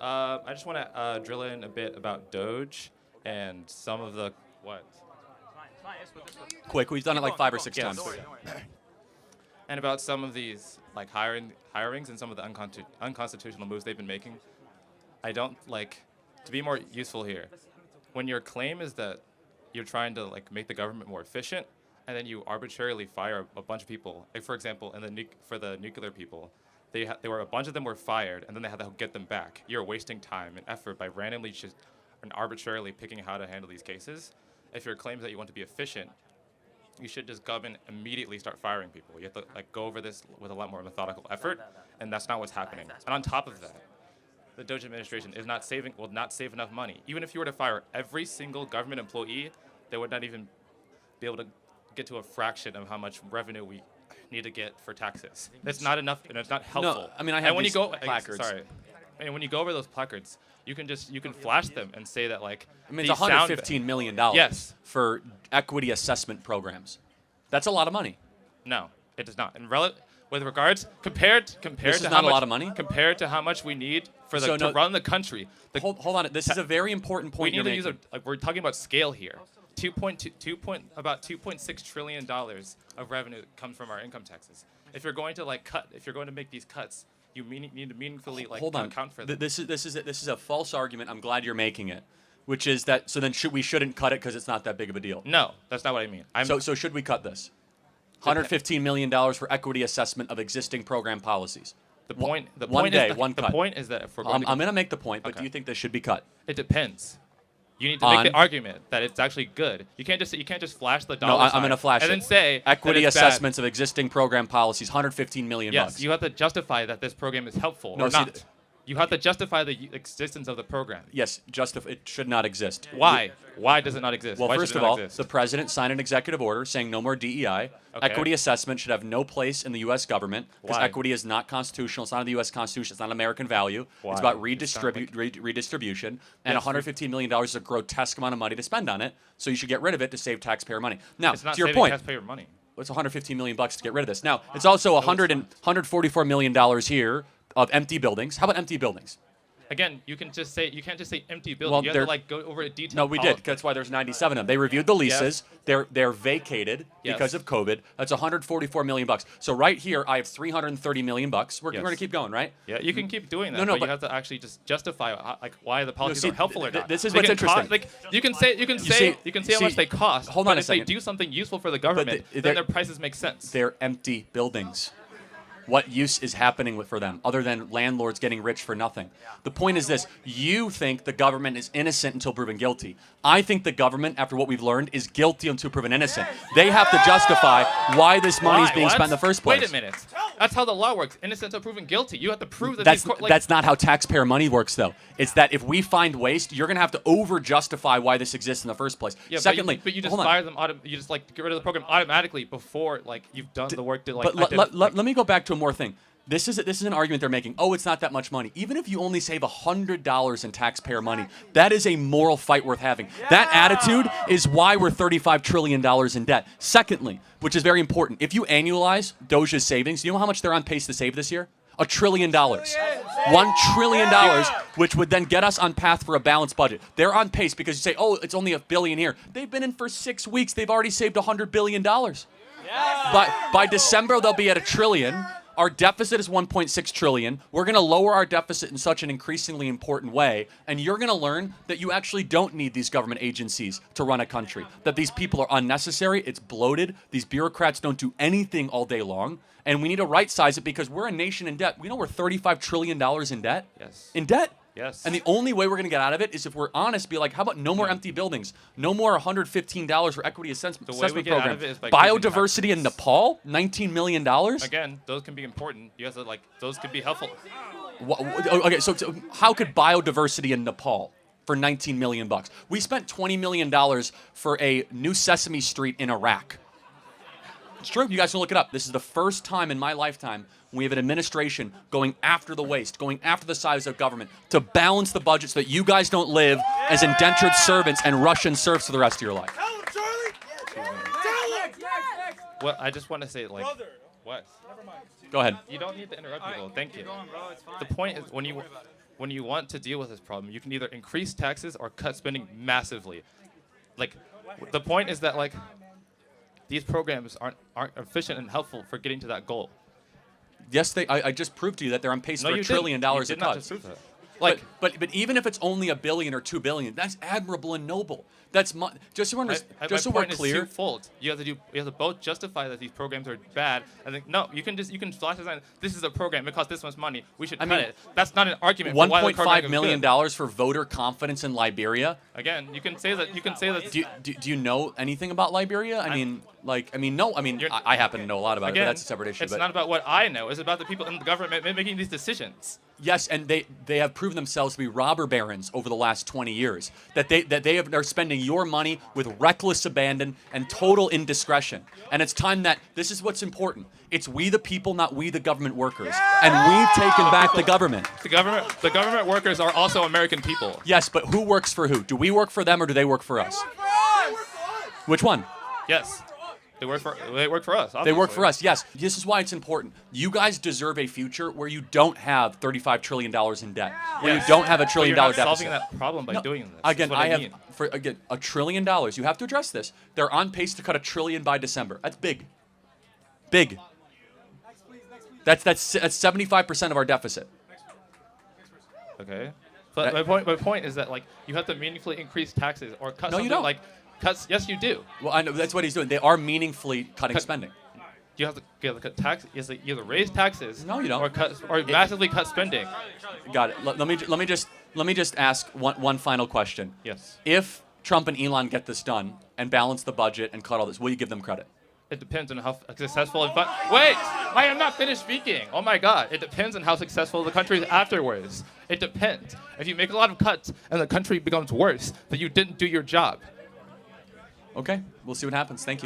I just want to drill in a bit about Doge and some of the what? Quick, we've done it like 5 or 6 Yes. times. And about some of these like hirings and some of the unconstitutional moves they've been making. I don't like to be more useful here. When your claim is that you're trying to like make the government more efficient, and then you arbitrarily fire a bunch of people. Like for example, for the nuclear people, they were a bunch of them were fired, and then they had to get them back. You're wasting time and effort by randomly just and arbitrarily picking how to handle these cases. If your claim is that you want to be efficient, you should just government immediately start firing people. You have to like go over this with a lot more methodical effort, and that's not what's happening. And on top of that, the Doge administration is not will not save enough money. Even if you were to fire every single government employee, they would not even be able to get to a fraction of how much revenue we need to get for taxes. That's not enough, and it's not helpful. No, I mean I have and when these you go, placards. Sorry, and when you go over those placards, you can flash them and say that like. I mean, it's $115 million Yes. for equity assessment programs. That's a lot of money. No, it does not. And with regards compared This to is how not much a lot of money? compared to how much we need for So to run the country. Hold on. This is a very important point We you're need to making. use we're talking about scale here. About $2.6 trillion of revenue comes from our income taxes. If you're going to make these cuts, you need to meaningfully Hold on. account for them. This is a false argument. I'm glad you're making it, which is that so then we shouldn't cut it because it's not that big of a deal. No, that's not what I mean. So should we cut this? $115 million for equity assessment of existing program policies. The point cut. The point is that if we're going I'm going to make the point, but Okay. do you think this should be cut? it depends. You need to make the argument that it's actually good. You can't just flash the dollar No, I'm sign going to flash and it. then say Equity that it's bad. assessments of existing program policies, $115 million. Yes, you have to justify that this program is helpful No, or see, not. You have to justify the existence of the program. Yes, it should not exist. Why? Why does it not exist? Well, Why first should of it not all, exist? the president signed an executive order saying no more DEI. Okay. Equity assessment should have no place in the U.S. government because Why? equity is not constitutional. It's not in the U.S. Constitution. It's not an American value. Why? It's about It's not like- redistribution. And Yes, $115 million is a grotesque amount of money to spend on it. So you should get rid of it to save taxpayer money. Now, it's not to your saving point, taxpayer money. it's $115 million to get rid of this. Now, it's also $144 million here of empty buildings. How about empty buildings? Again, you can't just say empty building. Well, you have to like go over a detailed. No, we did. That's why there's 97 of them. They reviewed the leases. They're vacated because Yes. of COVID. That's $144 million. So right here, I have $330 million. We're Yes. going to keep going, right? Yeah, you can keep doing that. No, but but- you have to actually just justify why the policies see, are helpful or not. this is They what's can interesting. Like you can say how much they cost. Hold on but a if second. they do something useful for the government, they're- then their prices make sense. They're empty buildings. What use is happening for them other than landlords getting rich for nothing? The point is this. You think the government is innocent until proven guilty. I think the government, after what we've learned, is guilty until proven innocent. They have to justify why this money is Why? being What? spent in the first place. Wait a minute. That's how the law works. Innocent until proven guilty. You have to prove that these That's not how taxpayer money works, though. It's that if we find waste, you're going to have to over-justify why this exists in the first place. Yeah, Secondly, but you just hold on. fire them. You just like get rid of the program automatically before like you've done the work to like. But let me go back to one more thing. This is an argument they're making. Oh, it's not that much money. Even if you only save $100 in taxpayer money, that is a moral fight worth having. That attitude is why we're $35 trillion in debt. Secondly, which is very important, if you annualize Doge's savings, you know how much they're on pace to save this year? $1 trillion. $1 trillion, which would then get us on path for a balanced budget. They're on pace because you say, oh, it's only $1 billion here. They've been in for 6 weeks. They've already saved $100 billion. By December, they'll be at $1 trillion. Our deficit is $1.6 trillion. We're going to lower our deficit in such an increasingly important way, and you're going to learn that you actually don't need these government agencies to run a country, that these people are unnecessary, it's bloated, these bureaucrats don't do anything all day long, and we need to right-size it because we're a nation in debt. We know we're $35 trillion in debt. Yes. In debt. Yes. And the only way we're going to get out of it is if we're honest, be like, how about no more empty buildings? No more $115 for equity assessment way we get out program. of it is by increasing Biodiversity in taxes. Nepal, $19 million? Again, those can be important. You have to like those could be helpful. Okay, so how could biodiversity in Nepal for $19 million? We spent $20 million for a new Sesame Street in Iraq. It's true. You guys can look it up. This is the first time in my lifetime we have an administration going after the waste, going after the size of government to balance the budget so that you guys don't live as indentured servants and Russian serfs for the rest of your life. Tell him, Charlie! Tell him! Well, I just want to say like Brother. what? Go ahead. You don't need to interrupt people. Thank you. Going, bro. It's fine. The point is when you want to deal with this problem, you can either increase taxes or cut spending massively. Like, the point is that like these programs aren't efficient and helpful for getting to that goal. Yes, I just proved to you that they're on pace for $1 trillion you of did not cuts. just prove that. Like, but even if it's only $1 billion or $2 billion, that's admirable and noble. That's just so we're, just so my we're point clear. is twofold. You have to both justify that these programs are bad, and then no, you can flash a sign. This is a program. It costs this much money. We should cut it. That's not an argument. For why the program $1.5 is million good. for voter confidence in Liberia. Again, you can say that. You can say that. Do you know anything about Liberia? I mean, I happen to know a lot about it, but that's a separate issue. It's but not about what I know. It's about the people in the government making these decisions. Yes, and they have proven themselves to be robber barons over the last 20 years. They're spending your money with reckless abandon and total indiscretion. And it's time that this is what's important. It's we the people, not we the government workers. And we've taken back the government. The government workers are also American people. Yes, but who works for who? Do we work for them or do they work for us? Which one? Yes. They work for us. Obviously. They work for us, yes. This is why it's important. You guys deserve a future where you don't have $35 trillion in debt, where you don't have $1 trillion deficit. You're not solving that problem by doing this. Again, mean. $1 trillion. You have to address this. They're on pace to cut $1 trillion by December. That's big. Big. That's 75% of our deficit. Okay. But my point is that like you have to meaningfully increase taxes or cut something like cuts. Yes, you do. Well, I know that's what he's doing. They are meaningfully cutting spending. You have to cut tax. You have to either raise taxes. No, you don't. Or massively cut spending. Got it. Let me just ask one final question. Yes. If Trump and Elon get this done and balance the budget and cut all this, will you give them credit? It depends on how successful and fun. Wait, I am not finished speaking. Oh my God! It depends on how successful the country is afterwards. It depends. If you make a lot of cuts and the country becomes worse, then you didn't do your job. Okay, we'll see what happens. Thank you.